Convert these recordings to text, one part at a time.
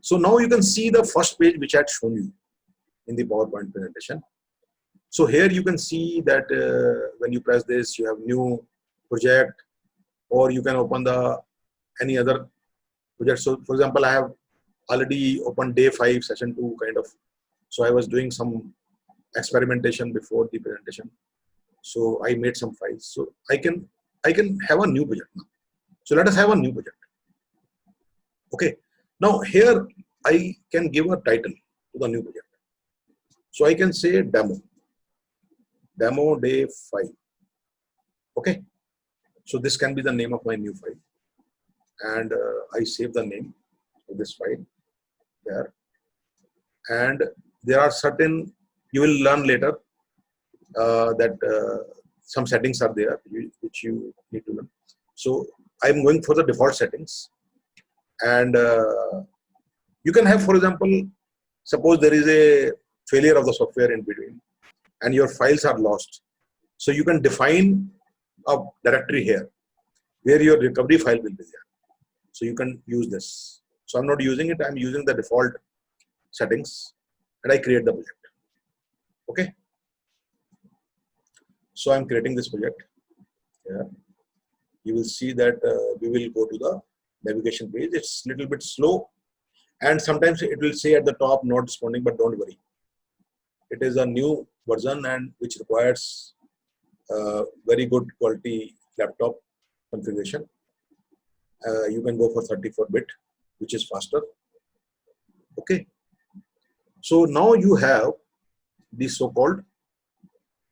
So now you can see the first page which I had shown you in the PowerPoint presentation. So here you can see that when you press this, you have new project, or you can open the any other project. So for example, I have already opened day 5, session 2 kind of. So I was doing some experimentation before the presentation. So I made some files. So I can have a new project now. So let us have a new project. Okay. Now here I can give a title to the new project. So I can say demo day 5. Okay. So this can be the name of my new file, and I save the name of this file there. And there are certain, you will learn later that some settings are there which you need to learn. So I'm going for the default settings, and you can have, for example, suppose there is a failure of the software in between and your files are lost. So you can define a directory here where your recovery file will be there. So you can use this. So I'm not using it, I'm using the default settings, and I create the project. Okay. So I'm creating this project. Yeah. You will see that we will go to the navigation page. It's a little bit slow, and sometimes it will say at the top not responding, but don't worry. It is a new version and which requires very good quality laptop configuration. You can go for 34-bit, which is faster. Okay. So now you have the so-called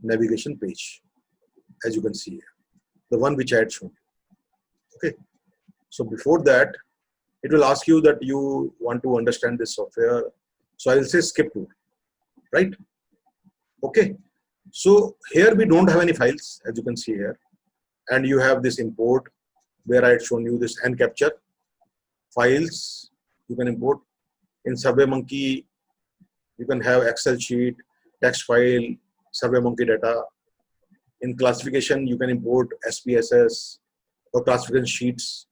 navigation page, as you can see here, the one which I had shown you. Okay. So before that, it will ask you that you want to understand this software. So I will say skip to, right? Okay. So here we don't have any files, as you can see here, and you have this import where I had shown you this Ncapture files. You can import in SurveyMonkey. You can have Excel sheet, text file, SurveyMonkey data. In classification, you can import SPSS or classification sheets.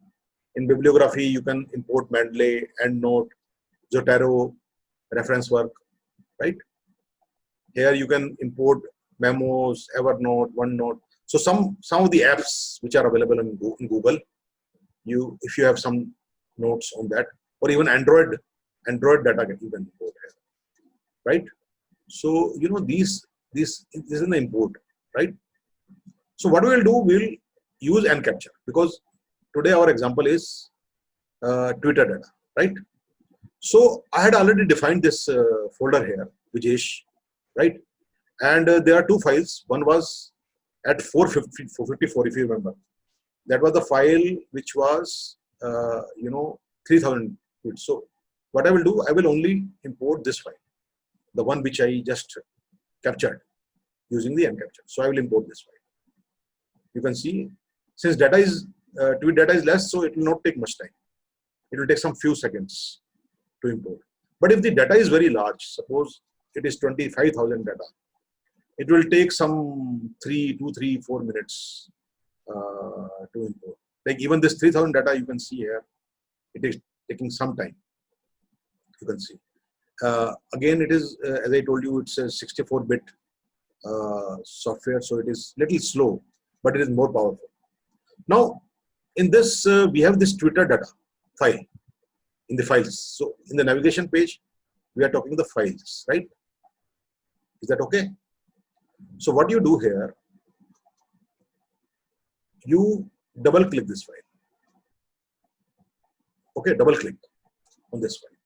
In bibliography, you can import Mendeley, EndNote, Zotero, reference work, right? Here you can import memos, Evernote, OneNote. So some of the apps which are available in Google, if you have some notes on that, or even Android data you can import here, right? So you know this is an import, right? So what we will do, we'll use Ncapture, because today our example is Twitter data, right? So I had already defined this folder here, Vijesh, right? And there are two files. One was at 454, if you remember. That was the file which was 3000 tweets. So what I will do, I will only import this file, the one which I just captured using the Ncapture. So I will import this file. You can see, since data is tweet data is less, so it will not take much time. It will take some few seconds to import. But if the data is very large, suppose it is 25,000 data, it will take some 2, 3, 4 minutes to import. Like even this 3,000 data you can see here, it is taking some time. You can see. Again, it is, as I told you, it's a 64-bit software, so it is little slow, but it is more powerful. Now, in this, we have this Twitter data file in the files. So in the navigation page, we are talking the files, right? Is that okay? So what you do here, you double click this file. Okay, double click on this file.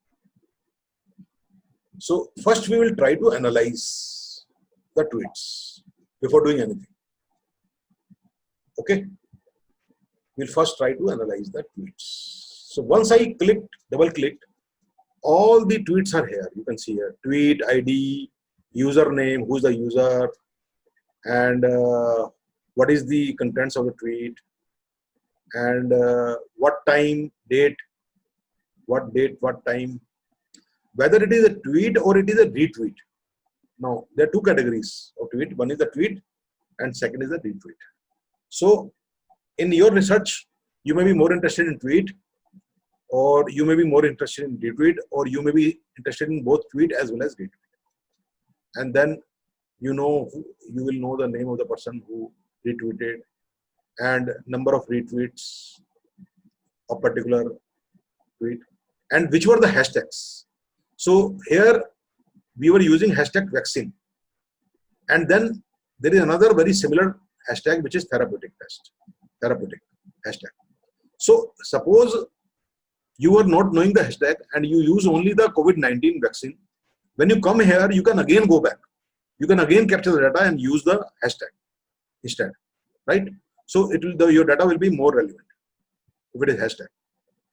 So first we will try to analyze the tweets before doing anything. Okay, we'll first try to analyze the tweets. So once I double clicked, all the tweets are here. You can see here, tweet ID, username, who's the user, and what is the contents of the tweet, and what time, date, what time, whether it is a tweet or it is a retweet. Now, there are two categories of tweet. One is the tweet and second is the retweet. So in your research, you may be more interested in tweet, or you may be more interested in retweet, or you may be interested in both tweet as well as retweet. And then you will know the name of the person who retweeted and number of retweets of particular tweet and which were the hashtags. So here we were using hashtag vaccine, and then there is another very similar hashtag which is therapeutic hashtag. So suppose you are not knowing the hashtag and you use only the COVID-19 vaccine. When you come here, you can again go back. You can again capture the data and use the hashtag instead, right? So your data will be more relevant if it is hashtag.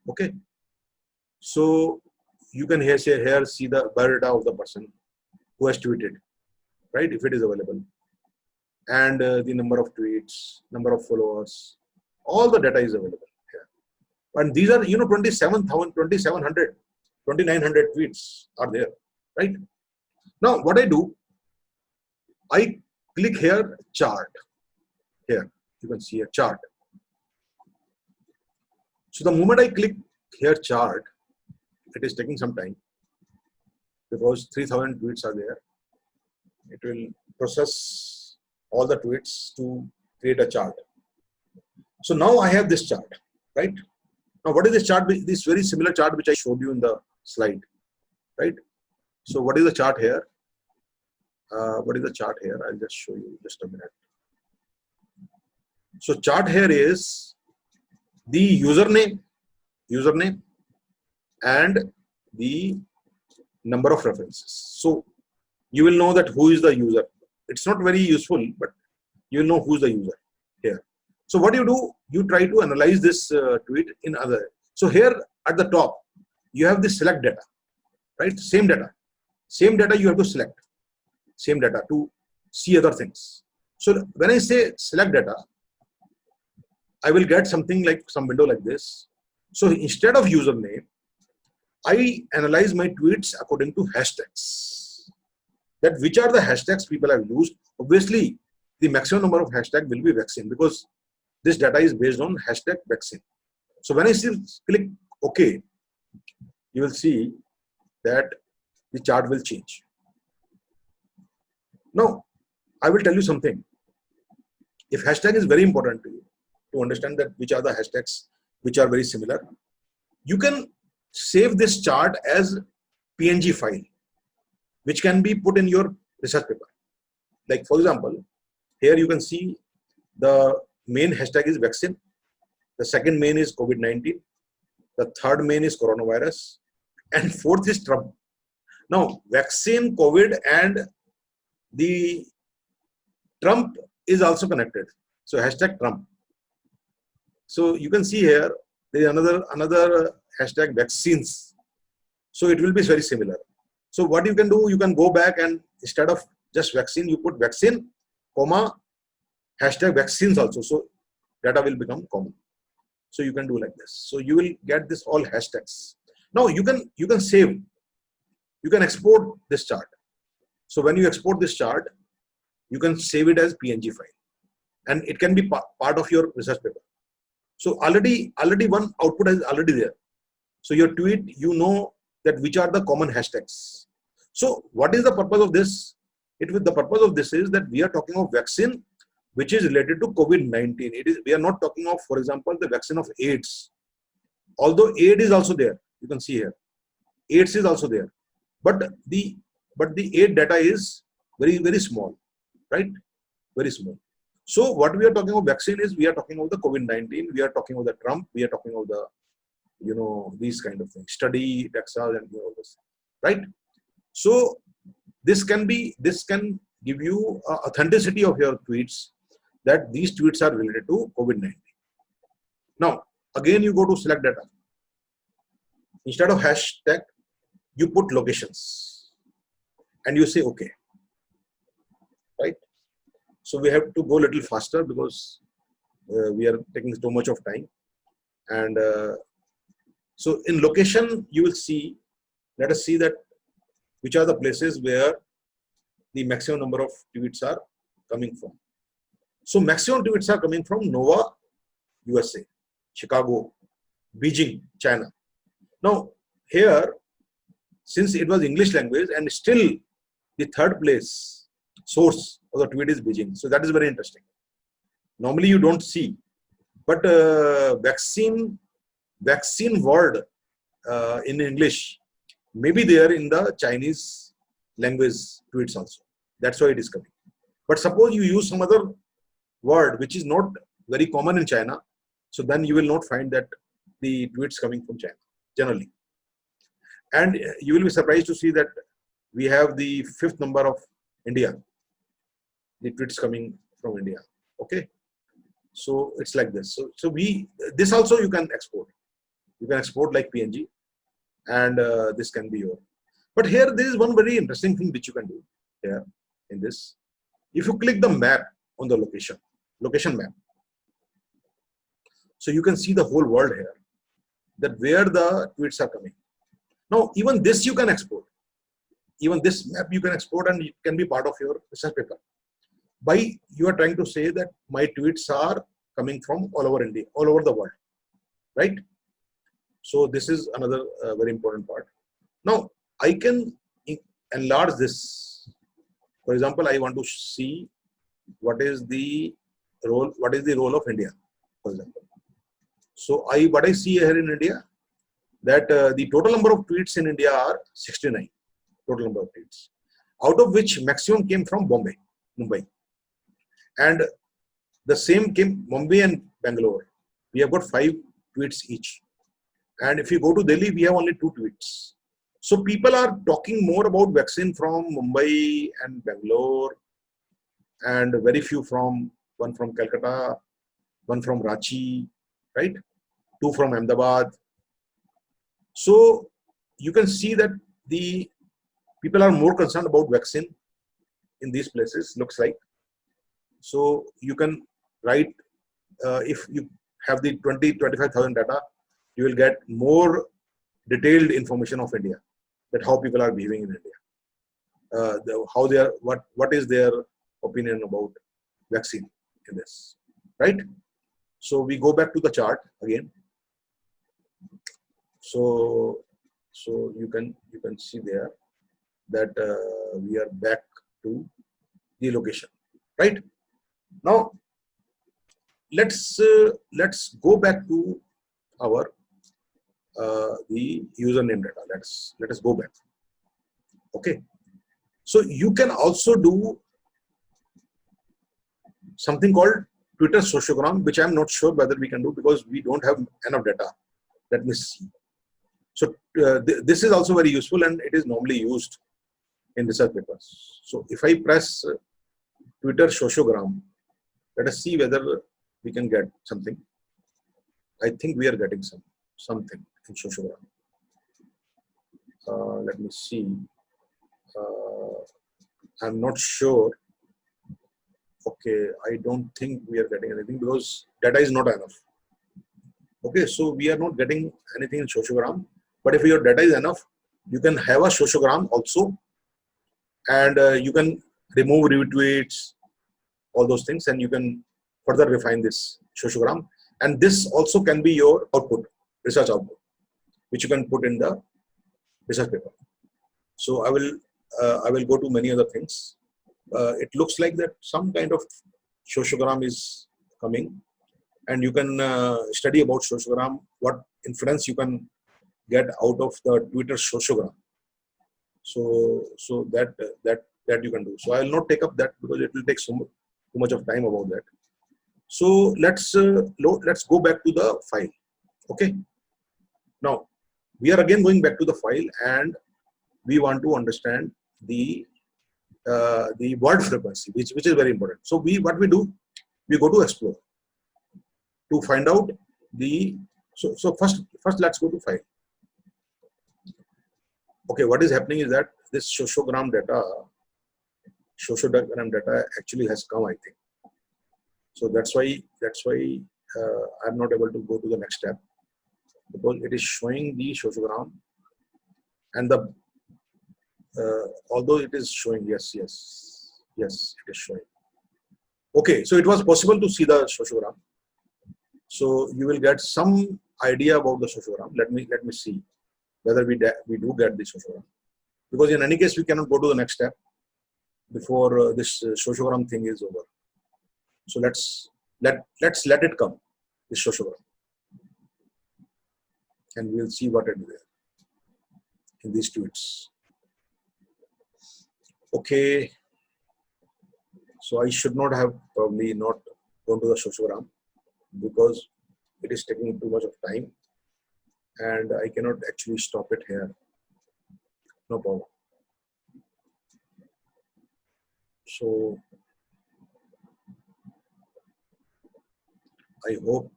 Okay. So you can here see the biodata of the person who has tweeted, right? If it is available, and the number of tweets, number of followers, all the data is available here. And these are 27,000, 2,700, 2,900 tweets are there, right? Now what I do, I click here chart. Here you can see a chart. So the moment I click here chart, it is taking some time because 3,000 tweets are there. It will process all the tweets to create a chart. So now I have this chart, right? Now what is this chart? This very similar chart which I showed you in the slide, right? So what is the chart here? What is the chart here? I'll just show you just a minute. So chart here is the username and the number of references. So you will know that who is the user. It's not very useful, but you will know who's the user here. So what you do, you try to analyze this tweet in other. So here at the top, you have the select data, right? Same data you have to select. Same data to see other things. So when I say select data, I will get something like some window like this. So instead of username, I analyze my tweets according to hashtags. That which are the hashtags people have used. Obviously, the maximum number of hashtags will be vaccine because this data is based on hashtag vaccine. So when I click OK, you will see that the chart will change. Now, I will tell you something. If hashtag is very important to you, to understand that which are the hashtags which are very similar, you can save this chart as PNG file, which can be put in your research paper. Like for example, here you can see the main hashtag is vaccine, the second main is COVID-19, the third main is coronavirus, and fourth is Trump. Now, vaccine, COVID, and the Trump is also connected. So hashtag Trump. So you can see here there is another hashtag vaccines. So it will be very similar. So what you can do, you can go back and instead of just vaccine, you put vaccine, comma, hashtag vaccines also. So data will become common. So you can do like this. So you will get this all hashtags. Now you can save, you can export this chart. So when you export this chart, you can save it as PNG file, and it can be part of your research paper. So already one output is already there. So your tweet, you know that which are the common hashtags. So what is the purpose of this? The purpose of this is that we are talking of vaccine which is related to COVID-19. We are not talking of, for example, the vaccine of AIDS. Although AIDS is also there, you can see here, AIDS is also there, but the AIDS data is very, very small, right? Very small. So what we are talking about vaccine is we are talking about the COVID-19, we are talking about the Trump, we are talking about the, these kind of things, study, Texas, and all this, right? So this can give you authenticity of your tweets, that these tweets are related to COVID-19. Now, again, you go to select data. Instead of hashtag, you put locations and you say okay, right? So we have to go a little faster because we are taking too much of time. And so in location, you will see, let us see that which are the places where the maximum number of tweets are coming from. So maximum tweets are coming from Nova, USA, Chicago, Beijing, China. Now here, since it was English language and still the third place source of the tweet is Beijing. So that is very interesting. Normally you don't see, but vaccine word in English may be there in the Chinese language tweets also. That's why it is coming. But suppose you use some other word which is not very common in China, so then you will not find that the tweets coming from China generally. And you will be surprised to see that we have the 5th number of India, the tweets coming from India. Okay, so it's like this. So this also you can export. You can export like PNG, and this can be your. But here there is one very interesting thing which you can do here in this. If you click the map on the location map, so you can see the whole world here, that where the tweets are coming. Now even this you can export. Even this map you can export, and it can be part of your research paper. By you are trying to say that my tweets are coming from all over India, all over the world, right? So this is another very important part. Now I can enlarge this. For example, I want to see what is the role of India, for example. So what I see here in India, that the total number of tweets in India are 69. Total number of tweets, out of which maximum came from Mumbai, and the same came Mumbai and Bangalore. We have got 5 tweets each, and if you go to Delhi, we have only 2 tweets. So people are talking more about vaccine from Mumbai and Bangalore, and very few one from Calcutta, one from Ranchi, right? 2 from Ahmedabad. So you can see that the people are more concerned about vaccine in these places, looks like. So you can write, if you have the 25,000 data, you will get more detailed information of India, that how people are behaving in India, how they are, what is their opinion about vaccine in this, right? So we go back to the chart again. So you can see there that we are back to the location, right? Now let's go back to our the username data. Let us go back. Okay, so you can also do something called Twitter sociogram, which I'm not sure whether we can do because we don't have enough data. Let me see. So this is also very useful, and it is normally used in research papers. So if I press Twitter sociogram, let us see whether we can get something. I think we are getting something in sociogram. Let me see. I'm not sure. Okay, I don't think we are getting anything because data is not enough. Okay, so we are not getting anything in sociogram. But if your data is enough, you can have a sociogram also, and you can remove retweets, all those things, and you can further refine this sociogram. And this also can be your output, research output, which you can put in the research paper. So I will go to many other things. It looks like that some kind of sociogram is coming, and you can study about sociogram, what inference you can get out of the Twitter sociogram. So that you can do. So I will not take up that because it will take too much of time about that. So let's go back to the file. Okay. Now we are again going back to the file, and we want to understand the word frequency, which is very important. So what we do, we go to explore to find out the. So first let's go to file. Okay, what is happening is that this sociogram data actually has come, I think. So that's why I'm not able to go to the next step, because it is showing the sociogram, and the although it is showing, yes, it is showing. Okay, so it was possible to see the sociogram. So you will get some idea about the sociogram. Let me see. whether we do get the sociogram. Because in any case, we cannot go to the next step before this sociogram thing is over. So let's let it come, this sociogram, and we'll see what it is there in these tweets. Okay, so I should not have probably not gone to the sociogram because it is taking too much of time, and I cannot actually stop it here. No problem. So I hope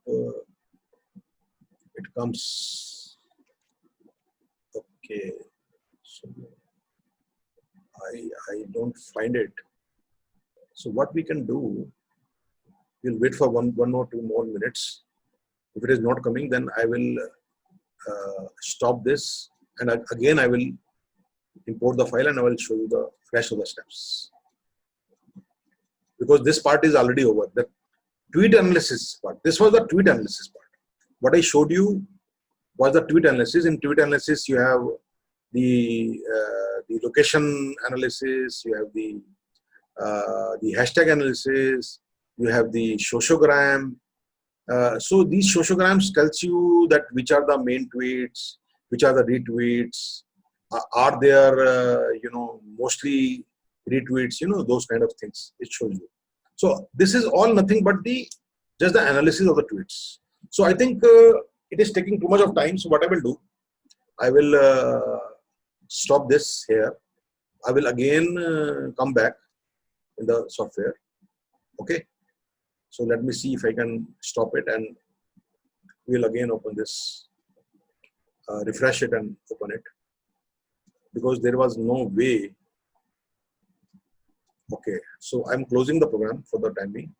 it comes. Okay, so I don't find it. So what we can do, we'll wait for one or two more minutes. If it is not coming, then I will stop this, and again I will import the file and I will show you the rest of the steps. Because this part is already over. The tweet analysis part. This was the tweet analysis part. What I showed you was the tweet analysis. In tweet analysis, you have the location analysis, you have the hashtag analysis, you have the sociogram. So these sociograms tells you that which are the main tweets, which are the retweets, are there mostly retweets, those kind of things it shows you. So this is all nothing but just the analysis of the tweets. So I think it is taking too much of time. So what I will do, I will stop this here. I will again come back in the software. Okay. So let me see if I can stop it, and we'll again open this, refresh it and open it, because there was no way. Okay, so I'm closing the program for the time being.